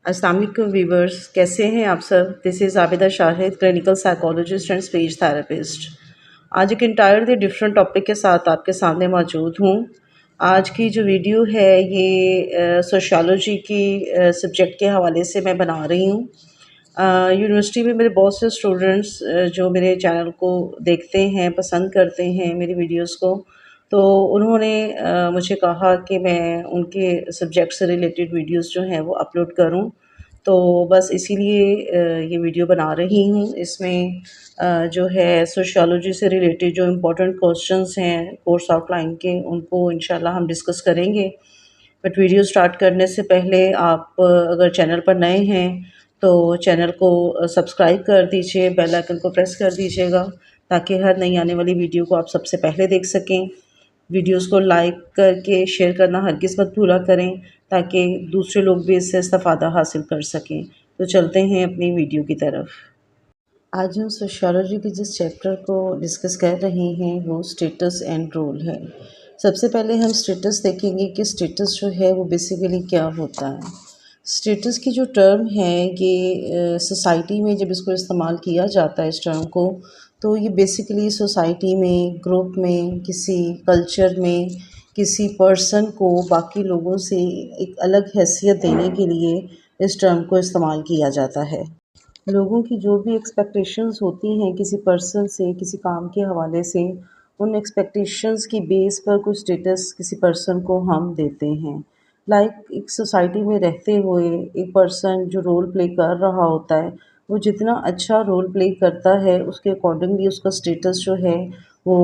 अस्सलाम वालेकुम व्यूवर्स, कैसे हैं आप सब। This is Abida Shahid, clinical psychologist and speech therapist. आज एक इंटायरली डिफरेंट टॉपिक के साथ आपके सामने मौजूद हूँ। आज की जो वीडियो है ये सोशियोलॉजी की सब्जेक्ट के हवाले से मैं बना रही हूँ। यूनिवर्सिटी में मेरे बहुत से स्टूडेंट्स जो मेरे चैनल को देखते हैं, पसंद करते हैं मेरी वीडियोस को, तो उन्होंने मुझे कहा कि मैं उनके सब्जेक्ट से रिलेटेड वीडियोस जो हैं वो अपलोड करूं। तो बस इसीलिए ये वीडियो बना रही हूँ। इसमें जो है सोशियोलॉजी से रिलेटेड जो इम्पोर्टेंट क्वेश्चंस हैं कोर्स आउटलाइन के, उनको इंशाल्लाह हम डिस्कस करेंगे। बट वीडियो स्टार्ट करने से पहले आप अगर चैनल पर नए हैं तो चैनल को सब्सक्राइब कर दीजिए, बेल आइकन को प्रेस कर दीजिएगा ताकि हर नई आने वाली वीडियो को आप सबसे पहले देख सकें। वीडियोस को लाइक करके शेयर करना हरगिज़ मत भूला करें ताकि दूसरे लोग भी इससे इस्तिफ़ादा हासिल कर सकें। तो चलते हैं अपनी वीडियो की तरफ। आज हम सोशियोलॉजी के जिस चैप्टर को डिस्कस कर रहे हैं वो स्टेटस एंड रोल है। सबसे पहले हम स्टेटस देखेंगे कि स्टेटस जो है वो बेसिकली क्या होता है। स्टेटस की जो टर्म है ये सोसाइटी में जब इसको इस्तेमाल किया जाता है इस टर्म को, तो ये बेसिकली सोसाइटी में, ग्रुप में, किसी कल्चर में किसी पर्सन को बाकी लोगों से एक अलग हैसियत देने के लिए इस टर्म को इस्तेमाल किया जाता है। लोगों की जो भी एक्सपेक्टेशंस होती हैं किसी पर्सन से, किसी काम के हवाले से, उन एक्सपेक्टेशंस की बेस पर कुछ स्टेटस किसी पर्सन को हम देते हैं। एक सोसाइटी में रहते हुए एक पर्सन जो रोल प्ले कर रहा होता है, वो जितना अच्छा रोल प्ले करता है उसके अकॉर्डिंगली उसका स्टेटस जो है वो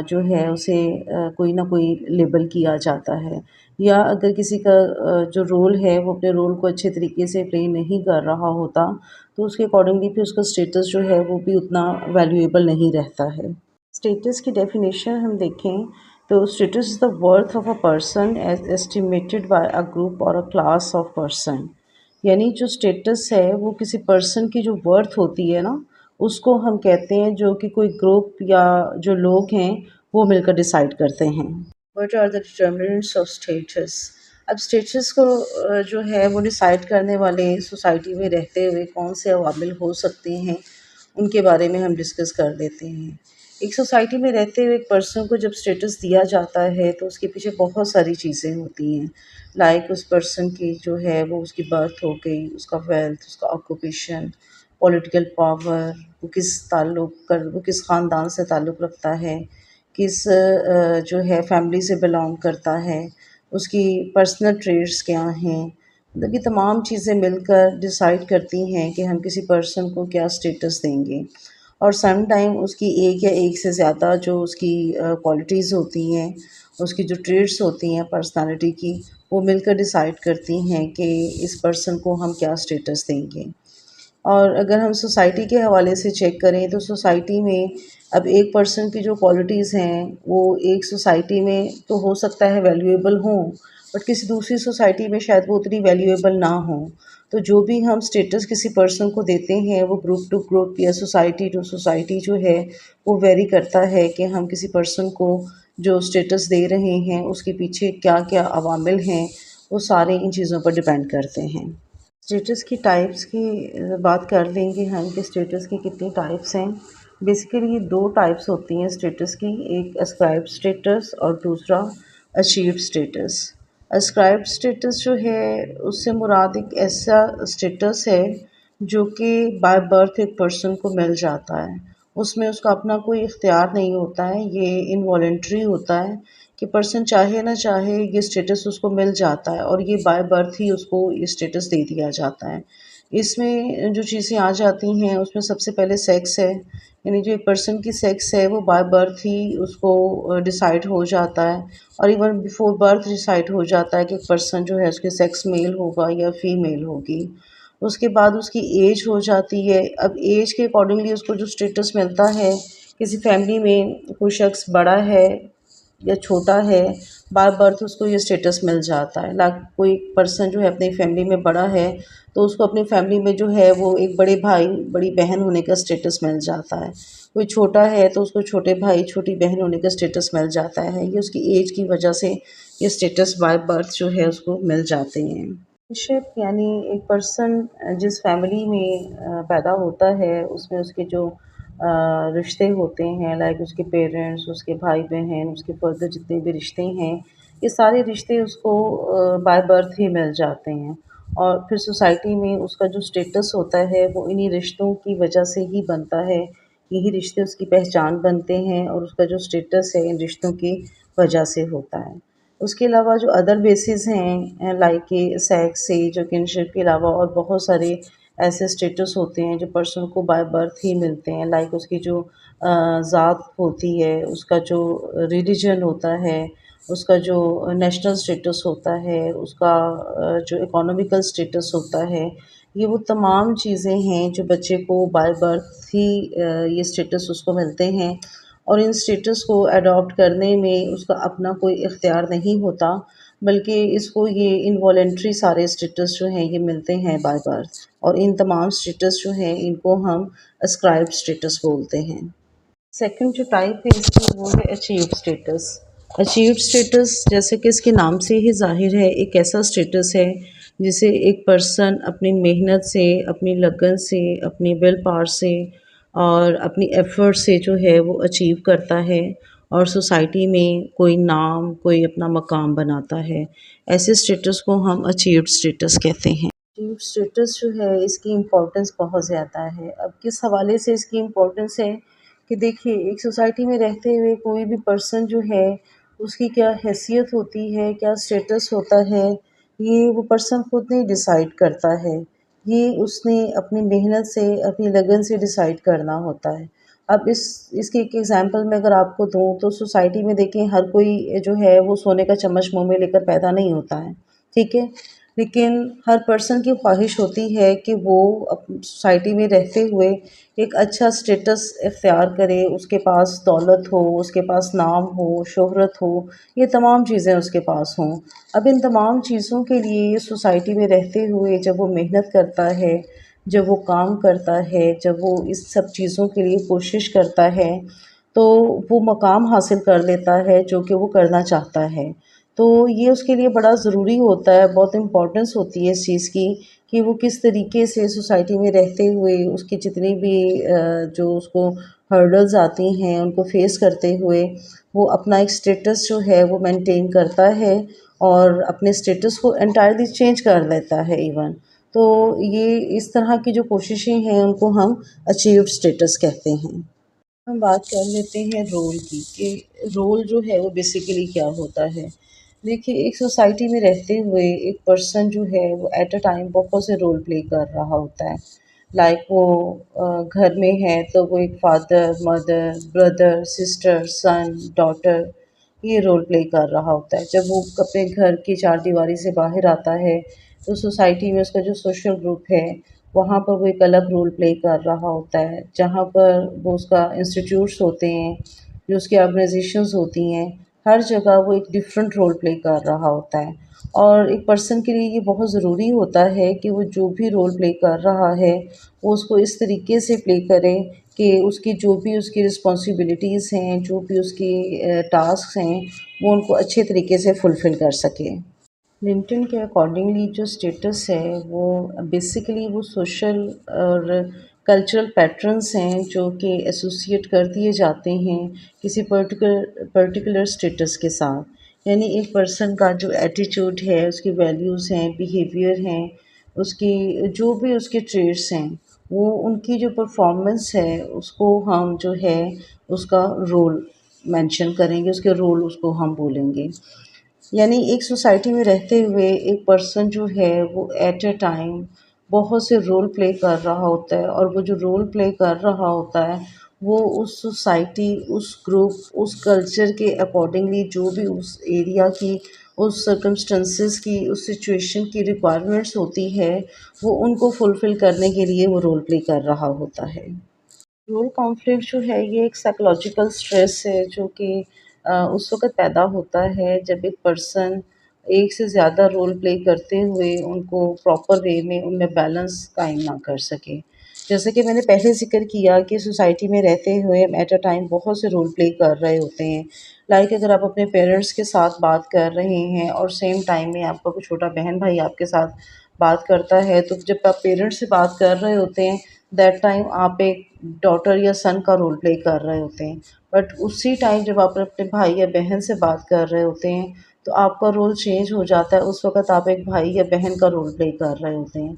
जो है उसे कोई ना कोई लेबल किया जाता है। या अगर किसी का जो रोल है वो अपने रोल को अच्छे तरीके से प्ले नहीं कर रहा होता, तो उसके अकॉर्डिंगली फिर उसका स्टेटस जो है वो भी उतना वैल्यूएबल नहीं रहता है। स्टेटस की डेफिनेशन हम देखें तो status is the worth of a person as estimated by a group और अ क्लास ऑफ पर्सन। यानी जो स्टेटस है वो किसी पर्सन की जो वर्थ होती है ना, उसको हम कहते हैं, जो कि कोई ग्रुप या जो लोग हैं वो मिलकर डिसाइड करते हैं। What are the determinants of status. अब स्टेटस को जो है वो डिसाइड करने वाले सोसाइटी में रहते हुए कौन से अवामिल हो सकते हैं, उनके बारे में हम डिस्कस कर लेते हैं। एक सोसाइटी में रहते हुए एक पर्सन को जब स्टेटस दिया जाता है तो उसके पीछे बहुत सारी चीज़ें होती हैं। उस पर्सन की जो है वो उसकी बर्थ हो गई, उसका वेल्थ, उसका ऑक्यूपेशन, पॉलिटिकल पावर, वो किस ख़ानदान से ताल्लुक़ रखता है, किस जो है फैमिली से बिलोंग करता है, उसकी पर्सनल ट्रेट्स क्या हैं। मतलब ये तमाम चीज़ें मिलकर डिसाइड करती हैं कि हम किसी पर्सन को क्या स्टेटस देंगे। और सम टाइम उसकी एक या एक से ज़्यादा जो उसकी क्वालिटीज़ होती हैं, उसकी जो ट्रेट्स होती हैं पर्सनालिटी की, वो मिलकर डिसाइड करती हैं कि इस पर्सन को हम क्या स्टेटस देंगे। और अगर हम सोसाइटी के हवाले से चेक करें तो सोसाइटी में अब एक पर्सन की जो क्वालिटीज़ हैं वो एक सोसाइटी में तो हो सकता है वैल्यूएबल हों, बट किसी दूसरी सोसाइटी में शायद वो उतनी वैल्यूएबल ना हो। तो जो भी हम स्टेटस किसी पर्सन को देते हैं वो ग्रुप टू ग्रुप या सोसाइटी टू सोसाइटी जो है वो वेरी करता है कि हम किसी पर्सन को जो स्टेटस दे रहे हैं उसके पीछे क्या क्या अवामिल हैं, वो सारे इन चीज़ों पर डिपेंड करते हैं। स्टेटस की टाइप्स की बात कर लेंगे हम कि स्टेटस की कितनी टाइप्स हैं। बेसिकली ये दो टाइप्स होती हैं स्टेटस की, एक अस्क्राइब्ड स्टेटस और दूसरा अचीव्ड स्टेटस। अस्क्राइब्ड स्टेटस जो है उससे मुराद एक ऐसा स्टेटस है जो कि बाय बर्थ एक पर्सन को मिल जाता है। उसमें उसका अपना कोई इख्तियार नहीं होता है, ये इनवॉलंटरी होता है कि पर्सन चाहे ना चाहे ये स्टेटस उसको मिल जाता है और ये बाय बर्थ ही उसको ये स्टेटस दे दिया जाता है। इसमें जो चीज़ें आ जाती हैं उसमें सबसे पहले सेक्स है, यानी जो एक पर्सन की सेक्स है वो बाय बर्थ ही उसको डिसाइड हो जाता है और इवन बिफोर बर्थ डिसाइड हो जाता है कि एक पर्सन जो है उसके सेक्स मेल होगा या फीमेल होगी। उसके बाद उसकी एज हो जाती है। अब एज के अकॉर्डिंगली उसको जो स्टेटस मिलता है, किसी फैमिली में कोई शख्स बड़ा है या छोटा है, बाय बर्थ उसको ये स्टेटस मिल जाता है। लाइक कोई पर्सन जो है अपनी फैमिली में बड़ा है तो उसको अपनी फैमिली में जो है वो एक बड़े भाई, बड़ी बहन होने का स्टेटस मिल जाता है। कोई छोटा है तो उसको छोटे भाई, छोटी बहन होने का स्टेटस मिल जाता है। ये उसकी एज की वजह से ये स्टेटस बाय बर्थ जो है उसको मिल जाते हैं। शिप यानी एक पर्सन जिस फैमिली में पैदा होता है उसमें उसके जो रिश्ते होते हैं, लाइक उसके पेरेंट्स, उसके भाई बहन, उसके फर्दर जितने भी रिश्ते हैं, ये सारे रिश्ते उसको बाय बर्थ ही मिल जाते हैं। और फिर सोसाइटी में उसका जो स्टेटस होता है वो इन्हीं रिश्तों की वजह से ही बनता है। यही रिश्ते उसकी पहचान बनते हैं और उसका जो स्टेटस है इन रिश्तों की वजह से होता है। उसके अलावा जो अदर बेसिस हैं लाइक कि सेक्स, एज और किनशिप के अलावा और बहुत सारे ऐसे स्टेटस होते हैं जो पर्सन को बाय बर्थ ही मिलते हैं, लाइक उसकी जो ज़ात होती है, उसका जो रिलीजन होता है, उसका जो नेशनल स्टेटस होता है, उसका जो इकोनॉमिकल स्टेटस होता है, ये वो तमाम चीज़ें हैं जो बच्चे को बाय बर्थ ही ये स्टेटस उसको मिलते हैं। और इन स्टेटस को अडॉप्ट करने में उसका अपना कोई इख्तियार नहीं होता, बल्कि इसको ये इनवॉलंटरी सारे स्टेटस जो हैं ये मिलते हैं बाय बर्थ। और इन तमाम स्टेटस जो हैं इनको हम अस्क्राइब्ड स्टेटस बोलते हैं। सेकंड जो टाइप है इसकी वो है अचीव्ड स्टेटस। अचीव्ड स्टेटस जैसे कि इसके नाम से ही ज़ाहिर है एक ऐसा स्टेटस है जिसे एक पर्सन अपनी मेहनत से, अपनी लगन से, अपनी विल पावर से और अपनी एफ़र्ट से जो है वो अचीव करता है और सोसाइटी में कोई नाम, कोई अपना मकाम बनाता है। ऐसे स्टेटस को हम अचीव्ड स्टेटस कहते हैं। अचीव्ड स्टेटस जो है इसकी इम्पोर्टेंस बहुत ज़्यादा है। अब किस हवाले से इसकी इम्पोर्टेंस है कि देखिए एक सोसाइटी में रहते हुए कोई भी पर्सन जो है उसकी क्या हैसियत होती है, क्या स्टेटस होता है, ये वो पर्सन खुद नहीं डिसाइड करता है। ये उसने अपनी मेहनत से, अपनी लगन से डिसाइड करना होता है। अब इसकी एक एग्ज़ाम्पल मैं अगर आपको दूँ तो सोसाइटी में देखें हर कोई जो है वो सोने का चम्मच मुँह में लेकर पैदा नहीं होता है, ठीक है? लेकिन हर पर्सन की ख्वाहिश होती है कि वो सोसाइटी में रहते हुए एक अच्छा स्टेटस इख्तियार करे, उसके पास दौलत हो, उसके पास नाम हो, शोहरत हो, ये तमाम चीज़ें उसके पास हों। अब इन तमाम चीज़ों के लिए सोसाइटी में रहते हुए जब वो मेहनत करता है, जब वो काम करता है, जब वो इस सब चीज़ों के लिए कोशिश करता है, तो वो मकाम हासिल कर लेता है जो कि वो करना चाहता है। तो ये उसके लिए बड़ा ज़रूरी होता है, बहुत इम्पोर्टेंस होती है इस चीज़ की कि वो किस तरीके से सोसाइटी में रहते हुए उसकी जितनी भी जो उसको हर्डल्स आती हैं उनको फेस करते हुए वो अपना एक स्टेटस जो है वो मेंटेन करता है और अपने स्टेटस को एंटायरली चेंज कर लेता है इवन। तो ये इस तरह की जो कोशिशें हैं उनको हम अचीव्ड स्टेटस कहते हैं। हम बात कर लेते हैं रोल की कि रोल जो है वो बेसिकली क्या होता है। देखिए एक सोसाइटी में रहते हुए एक पर्सन जो है वो एट अ टाइम बहुत से रोल प्ले कर रहा होता है। लाइक वो घर में है तो वो एक फादर, मदर, ब्रदर, सिस्टर, सन, डॉटर ये रोल प्ले कर रहा होता है। जब वो अपने घर की चारदीवारी से बाहर आता है तो सोसाइटी में उसका जो सोशल ग्रुप है वहाँ पर वो एक अलग रोल प्ले कर रहा होता है। जहाँ पर वो उसका इंस्टीट्यूट्स होते हैं, जो उसकी ऑर्गनाइज़ेशंस होती हैं, हर जगह वो एक डिफरेंट रोल प्ले कर रहा होता है। और एक पर्सन के लिए ये बहुत ज़रूरी होता है कि वो जो भी रोल प्ले कर रहा है, वो उसको इस तरीके से प्ले करे कि उसकी जो भी उसकी रिस्पॉन्सिबिलिटीज़ हैं, जो भी उसकी टास्क्स हैं, वो उनको अच्छे तरीके से फुलफ़िल कर सके। लिंक्डइन के अकॉर्डिंगली जो स्टेटस है वो बेसिकली वो सोशल और कल्चरल पैटर्न्स हैं जो कि एसोसिएट कर दिए जाते हैं किसी पर्टिकुलर स्टेटस के साथ। यानी एक पर्सन का जो एटीट्यूड है, उसकी वैल्यूज़ हैं, बिहेवियर हैं, उसकी जो भी उसके ट्रेड्स हैं, वो उनकी जो परफॉर्मेंस है उसको हम जो है उसका रोल मेंशन करेंगे, उसके रोल उसको हम बोलेंगे। यानी एक सोसाइटी में रहते हुए एक पर्सन जो है वो एट अ टाइम बहुत से रोल प्ले कर रहा होता है और वो जो रोल प्ले कर रहा होता है वो उस सोसाइटी, उस ग्रुप, उस कल्चर के अकॉर्डिंगली जो भी उस एरिया की, उस सर्कमस्टेंसेस की, उस सिचुएशन की रिक्वायरमेंट्स होती है, वो उनको फुलफ़िल करने के लिए वो रोल प्ले कर रहा होता है। रोल कॉन्फ्लिक्ट जो है ये एक साइकोलॉजिकल स्ट्रेस है जो कि उस वक़्त पैदा होता है जब एक पर्सन एक से ज़्यादा रोल प्ले करते हुए उनको प्रॉपर वे में उनमें बैलेंस कायम ना कर सके। जैसे कि मैंने पहले ज़िक्र किया कि सोसाइटी में रहते हुए हम एट अ टाइम बहुत से रोल प्ले कर रहे होते हैं। लाइक अगर आप अपने पेरेंट्स के साथ बात कर रहे हैं और सेम टाइम में आपका कोई छोटा बहन-भाई आपके साथ बात करता है, तो जब आप पेरेंट्स से बात कर रहे होते हैं, दैट टाइम आप एक डॉटर या सन का रोल प्ले कर रहे होते हैं। बट उसी टाइम जब आप अपने भाई या बहन से बात कर रहे होते हैं, तो आपका रोल चेंज हो जाता है। उस वक़्त आप एक भाई या बहन का रोल प्ले कर रहे होते हैं।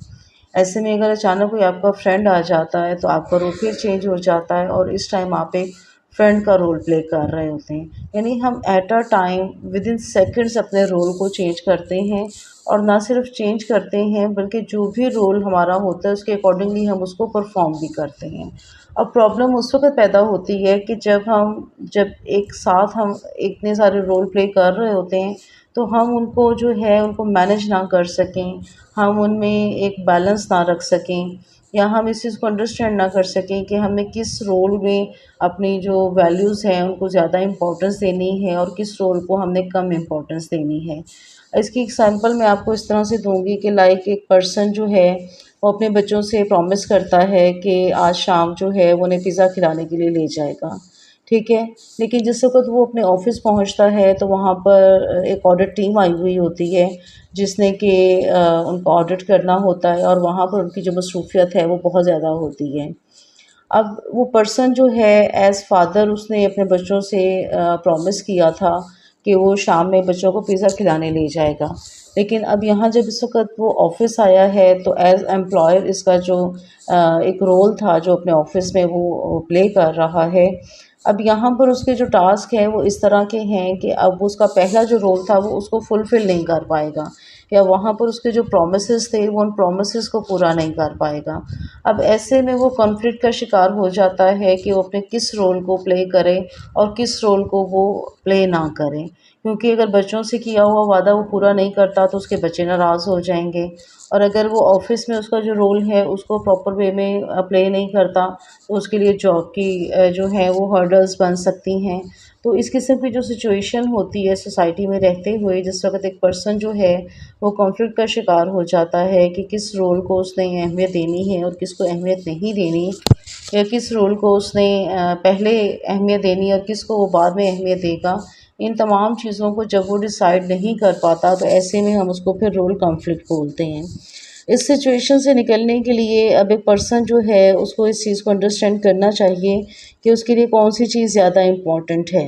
ऐसे में अगर अचानक कोई आपका फ्रेंड आ जाता है, तो आपका रोल फिर चेंज हो जाता है और इस टाइम आप एक फ्रेंड का रोल प्ले कर रहे होते हैं। यानी हम at a time within seconds अपने रोल को चेंज करते हैं, और ना सिर्फ चेंज करते हैं बल्कि जो भी रोल हमारा होता है उसके अकॉर्डिंगली हम उसको परफॉर्म भी करते हैं। अब प्रॉब्लम उस वक़्त पैदा होती है कि जब एक साथ हम इतने सारे रोल प्ले कर रहे होते हैं, तो हम उनको जो है उनको मैनेज ना कर सकें, हम उनमें एक बैलेंस ना रख सकें, या हम इस चीज़ को अंडरस्टैंड ना कर सकें कि हमें किस रोल में अपनी जो वैल्यूज़ हैं उनको ज़्यादा इम्पोर्टेंस देनी है और किस रोल को हमने कम इम्पोर्टेंस देनी है। इसकी एग्ज़ाम्पल मैं आपको इस तरह से दूँगी कि लाइक एक पर्सन जो है, वो अपने बच्चों से प्रॉमिस करता है कि आज शाम जो है वो उन्हें पिज़्ज़ा खिलाने के लिए ले जाएगा, ठीक है? लेकिन जिस वक़्त वो अपने ऑफ़िस पहुँचता है, तो वहाँ पर एक ऑडिट टीम आई हुई होती है, जिसने कि उनको ऑडिट करना होता है, और वहाँ पर उनकी जो मसरूफ़ियत है वो बहुत ज़्यादा होती है। अब वो पर्सन जो है एज़ फ़ादर उसने अपने बच्चों से प्रॉमिस किया था कि वो शाम में बच्चों को पिज़्ज़ा खिलाने ले जाएगा। लेकिन अब यहाँ जब इस वक़्त वो ऑफ़िस आया है, तो एज़ एम्प्लॉयर इसका जो एक रोल था जो अपने ऑफ़िस में वो प्ले कर रहा है। अब यहाँ पर उसके जो टास्क हैं वो इस तरह के हैं कि अब उसका पहला जो रोल था वो उसको फुलफ़िल नहीं कर पाएगा, या वहाँ पर उसके जो प्रॉमिसेस थे वो उन प्रॉमिसेस को पूरा नहीं कर पाएगा। अब ऐसे में वो कॉन्फ्लिक्ट का शिकार हो जाता है कि वो अपने किस रोल को प्ले करे और किस रोल को वो प्ले ना करे। क्योंकि अगर बच्चों से किया हुआ वादा वो पूरा नहीं करता, तो उसके बच्चे नाराज़ हो जाएँगे, और अगर वो ऑफ़िस में उसका जो रोल है उसको प्रॉपर वे में प्ले नहीं करता, तो उसके लिए जॉब की जो है वो हर्डल्स बन सकती हैं। तो इस किस्म की जो सिचुएशन होती है सोसाइटी में रहते हुए, जिस वक़्त एक पर्सन जो है वो कॉन्फ्लिक्ट का शिकार हो जाता है कि किस रोल को उसने अहमियत देनी है और किसको अहमियत नहीं देनी, या किस रोल को उसने पहले अहमियत देनी है और किसको वो बाद में अहमियत देगा। इन तमाम चीज़ों को जब वो डिसाइड नहीं कर पाता, तो ऐसे में हम उसको फिर रोल कॉन्फ्लिक्ट बोलते हैं। इस सिचुएशन से निकलने के लिए अब एक पर्सन जो है उसको इस चीज़ को अंडरस्टैंड करना चाहिए कि उसके लिए कौन-सी चीज़ ज़्यादा इम्पोर्टेंट है।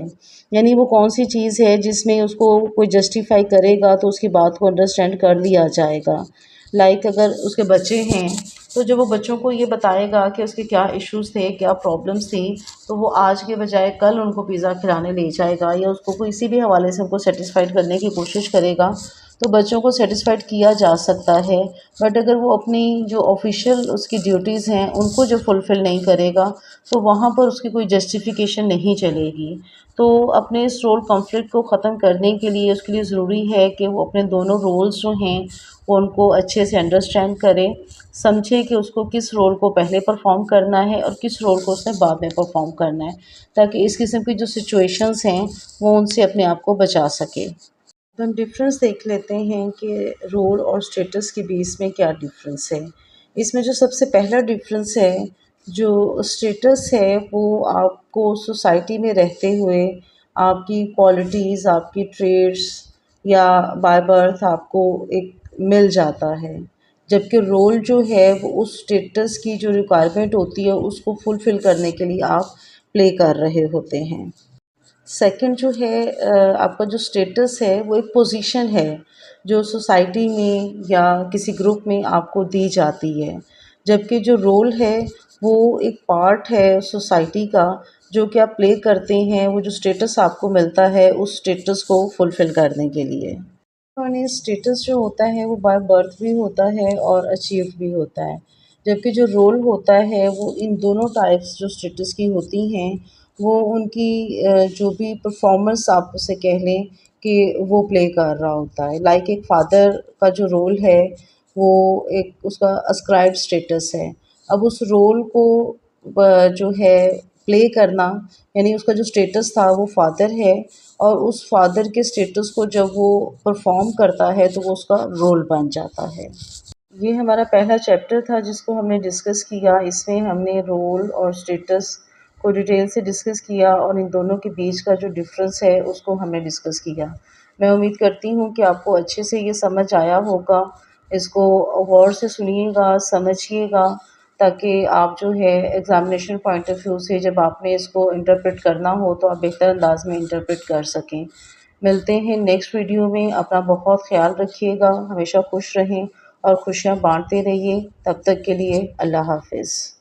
यानी वो कौन-सी चीज़ है जिसमें उसको कोई जस्टिफ़ाई करेगा तो उसकी बात को अंडरस्टैंड कर लिया जाएगा। लाइक अगर उसके बच्चे हैं, तो जब वो बच्चों को ये बताएगा कि उसके क्या इश्यूज़ थे, क्या प्रॉब्लम्स थी, तो वो आज के बजाय कल उनको पिज़्ज़ा खिलाने ले जाएगा, या उसको किसी भी हवाले से उनको सैटिस्फाइड करने की कोशिश करेगा, तो बच्चों को सैटिस्फाइड किया जा सकता है। बट अगर वो अपनी जो ऑफ़िशियल उसकी ड्यूटीज़ हैं, उनको जो फुलफ़िल नहीं करेगा, तो वहाँ पर उसकी कोई जस्टिफ़िकेशन नहीं चलेगी। तो अपने इस रोल कॉन्फ्लिक्ट को ख़त्म करने के लिए उसके लिए ज़रूरी है कि वो अपने दोनों रोल्स जो हैं, वो उनको अच्छे से अंडरस्टैंड करे, समझे कि उसको किस रोल को पहले परफ़ॉर्म करना है और किस रोल को उसने बाद में परफ़ॉर्म करना है, ताकि इस किस्म की जो सिचुएशंस हैं, वो उनसे अपने आप को बचा सके। तो हम डिफ़रेंस देख लेते हैं कि रोल और स्टेटस के बीच में क्या डिफ़रेंस है। इसमें जो सबसे पहला डिफ़रेंस है, जो स्टेटस है वो आपको सोसाइटी में रहते हुए आपकी क्वालिटीज़, आपकी ट्रेड्स या बाय बर्थ आपको एक मिल जाता है। जबकि रोल जो है वो उस स्टेटस की जो रिक्वायरमेंट होती है उसको फुलफ़िल करने के लिए आप प्ले कर रहे होते हैं। सेकंड जो है आपका जो स्टेटस है वो एक पोजीशन है, जो सोसाइटी में या किसी ग्रुप में आपको दी जाती है। जबकि जो रोल है वो एक पार्ट है सोसाइटी का, जो कि आप प्ले करते हैं, वो जो स्टेटस आपको मिलता है उस स्टेटस को फुलफ़िल करने के लिए। और स्टेटस जो होता है वो बाय बर्थ भी होता है और अचीव्ड भी होता है। जबकि जो रोल होता है वो इन दोनों टाइप्स जो स्टेटस की होती हैं, वो उनकी जो भी परफॉर्मेंस आप उसे कह लें कि वो प्ले कर रहा होता है। लाइक एक फादर का जो रोल है वो एक उसका अस्क्राइब्ड स्टेटस है। अब उस रोल को जो है प्ले करना, यानी उसका जो स्टेटस था वो फादर है, और उस फादर के स्टेटस को जब वो परफ़ॉर्म करता है तो वो उसका रोल बन जाता है। ये हमारा पहला चैप्टर था जिसको हमने डिस्कस किया। इसमें हमने रोल और स्टेटस को डिटेल से डिस्कस किया और इन दोनों के बीच का जो डिफ़रेंस है उसको हमने डिस्कस किया। मैं उम्मीद करती हूँ कि आपको अच्छे से ये समझ आया होगा, इसको गौर से सुनिएगा, समझिएगा, ताकि आप जो है एग्ज़ामिनेशन पॉइंट ऑफ व्यू से जब आपने इसको इंटरप्रेट करना हो तो आप बेहतर अंदाज में इंटरप्रेट कर सकें। मिलते हैं नेक्स्ट वीडियो में। अपना बहुत ख़्याल रखिएगा, हमेशा खुश रहें और खुशियाँ बाँटते रहिए। तब तक के लिए अल्लाह हाफ़िज़।